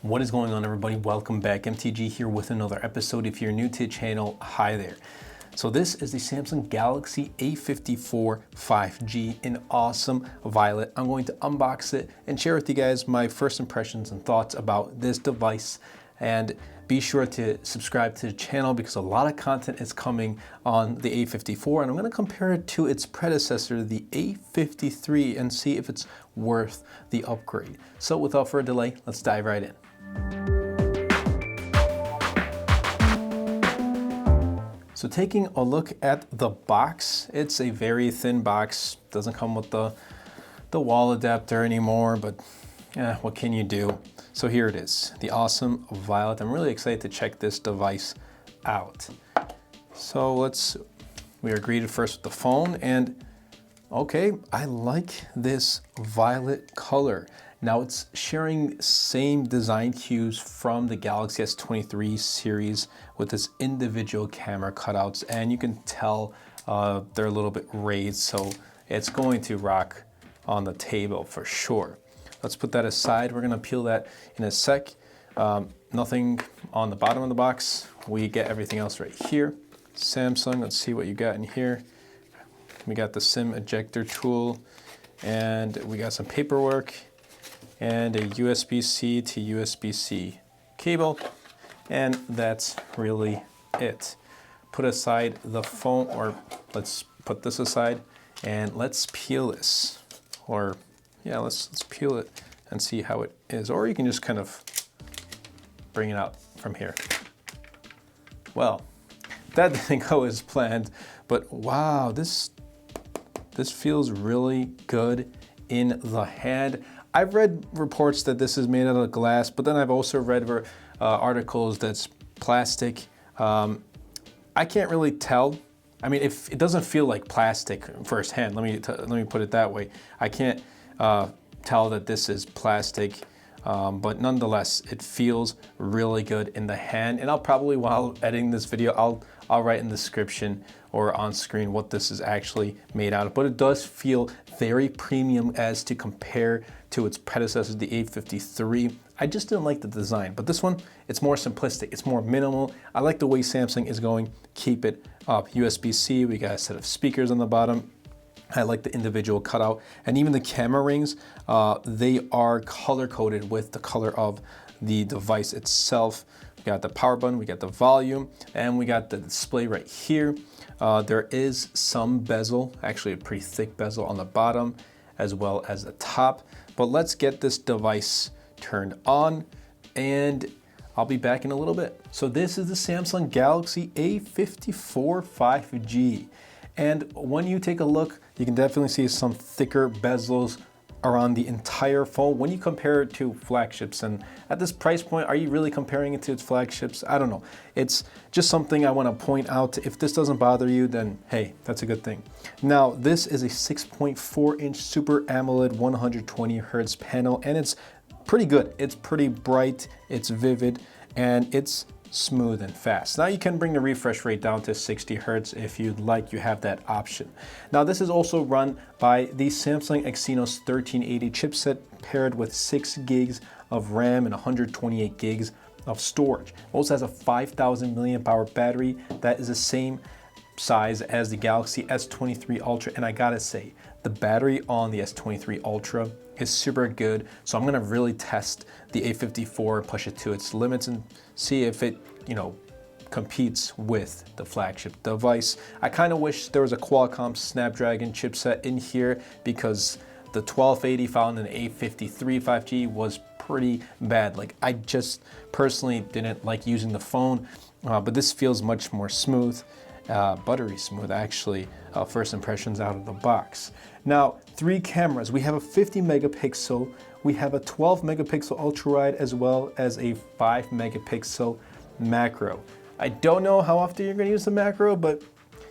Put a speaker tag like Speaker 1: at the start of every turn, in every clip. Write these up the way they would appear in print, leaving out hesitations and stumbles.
Speaker 1: What is going on, everybody? Welcome back. MTG here with another episode. If you're new to the channel, hi there. So this is the Samsung Galaxy A54 5G in awesome violet. I'm going to unbox it and share with you guys my first impressions and thoughts about this device. And be sure to subscribe to the channel because a lot of content is coming on the A54, and I'm going to compare it to its predecessor, the A53, and see if it's worth the upgrade. So without further delay, let's dive right in. So taking a look at the box, it's a very thin box. Doesn't come with the wall adapter anymore, but what can you do? So here it is, the awesome violet. I'm really excited to check this device out. So we are greeted first with the phone, and okay, I like this violet color. Now it's sharing same design cues from the Galaxy S23 series with its individual camera cutouts, and you can tell they're a little bit raised, so it's going to rock on the table for sure. Let's put that aside. We're gonna peel that in a sec. Nothing on the bottom of the box. We get everything else right here. Samsung, let's see what you got in here. We got the SIM ejector tool, and we got some paperwork, and a USB-C to USB-C cable, and that's really it. Put aside the phone, or let's put this aside, and let's peel this. Or yeah, let's peel it and see how it is. Or you can just kind of bring it out from here. Well, that didn't go as planned, but wow, this feels really good in the hand. I've read reports that this is made out of glass, but then I've also read articles that's plastic. I can't really tell. I mean, if it doesn't feel like plastic firsthand, let me put it that way. I can't tell that this is plastic, but nonetheless, it feels really good in the hand. And I'll probably, while editing this video, I'll write in the description or on screen what this is actually made out of. But it does feel very premium as to compare to its predecessor, the A53. I just didn't like the design, but this one, it's more simplistic, it's more minimal. I like the way Samsung is going, keep it up. USB-C, we got a set of speakers on the bottom. I like the individual cutout, and even the camera rings, they are color-coded with the color of the device itself. We got the power button, we got the volume, and we got the display right here. There is some bezel, actually a pretty thick bezel on the bottom, as well as the top. But let's get this device turned on, and I'll be back in a little bit. So this is the Samsung Galaxy A54 5G. And when you take a look, you can definitely see some thicker bezels around the entire phone when you compare it to flagships. And at this price point, are you really comparing it to its flagships? I don't know. It's just something I want to point out. If this doesn't bother you, then hey, that's a good thing. Now, this is a 6.4-inch Super AMOLED 120 Hz panel, and it's pretty good. It's pretty bright, it's vivid, and it's smooth and fast. Now you can bring the refresh rate down to 60 Hz if you'd like. You have that option. Now this is also run by the Samsung Exynos 1380 chipset paired with 6 gigs of RAM and 128 gigs of storage. It also has a 5,000 milliamp hour battery that is the same size as the Galaxy S23 Ultra, and I gotta say, the battery on the S23 Ultra is super good, so I'm gonna really test the A54, push it to its limits, and see if it, competes with the flagship device. I kind of wish there was a Qualcomm Snapdragon chipset in here because the 1280 found in the A53 5G was pretty bad. Like, I just personally didn't like using the phone, but this feels much more smooth. Buttery smooth, actually, first impressions out of the box. Now, 3 cameras. We have a 50 megapixel, we have a 12 megapixel ultra wide, as well as a 5 megapixel macro. I don't know how often you're gonna use the macro, but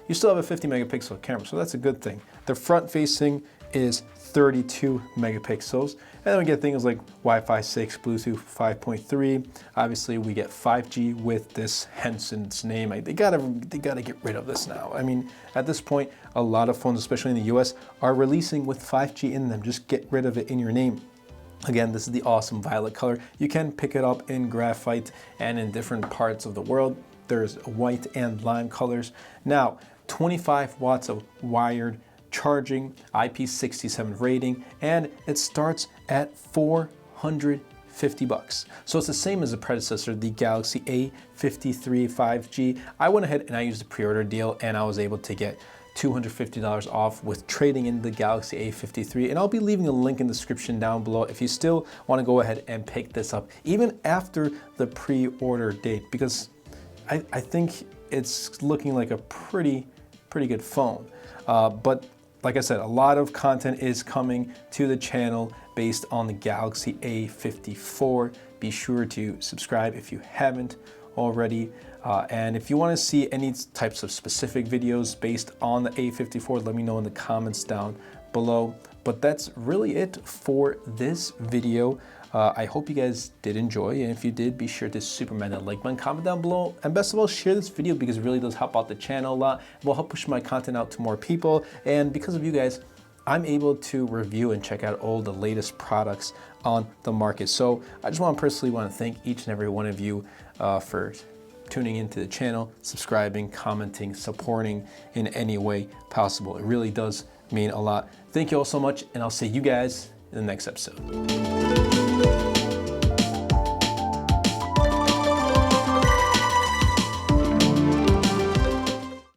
Speaker 1: you still have a 50 megapixel camera, so that's a good thing. The front facing is 32 megapixels. And then we get things like Wi-Fi 6, Bluetooth 5.3. Obviously, we get 5G with this, hence its name. They gotta get rid of this now. I mean, at this point, a lot of phones, especially in the US, are releasing with 5G in them. Just get rid of it in your name. Again, this is the awesome violet color. You can pick it up in graphite and in different parts of the world. There's white and lime colors. Now, 25 watts of wired charging, IP67 rating, and it starts at $450. So it's the same as the predecessor, the Galaxy A53 5G. I went ahead and I used the pre-order deal and I was able to get $250 off with trading in the Galaxy A53, and I'll be leaving a link in the description down below if you still want to go ahead and pick this up even after the pre-order date, because I think it's looking like a pretty good phone. But like I said, a lot of content is coming to the channel based on the Galaxy A54. Be sure to subscribe if you haven't already. And if you want to see any types of specific videos based on the A54, let me know in the comments down below. But that's really it for this video. I hope you guys did enjoy, and if you did, be sure to superman that like button, comment down below, and best of all, share this video because it really does help out the channel a lot. It will help push my content out to more people, and because of you guys, I'm able to review and check out all the latest products on the market. So I just personally want to thank each and every one of you for tuning into the channel, subscribing, commenting, supporting in any way possible. It really does mean a lot. Thank you all so much, and I'll see you guys in the next episode.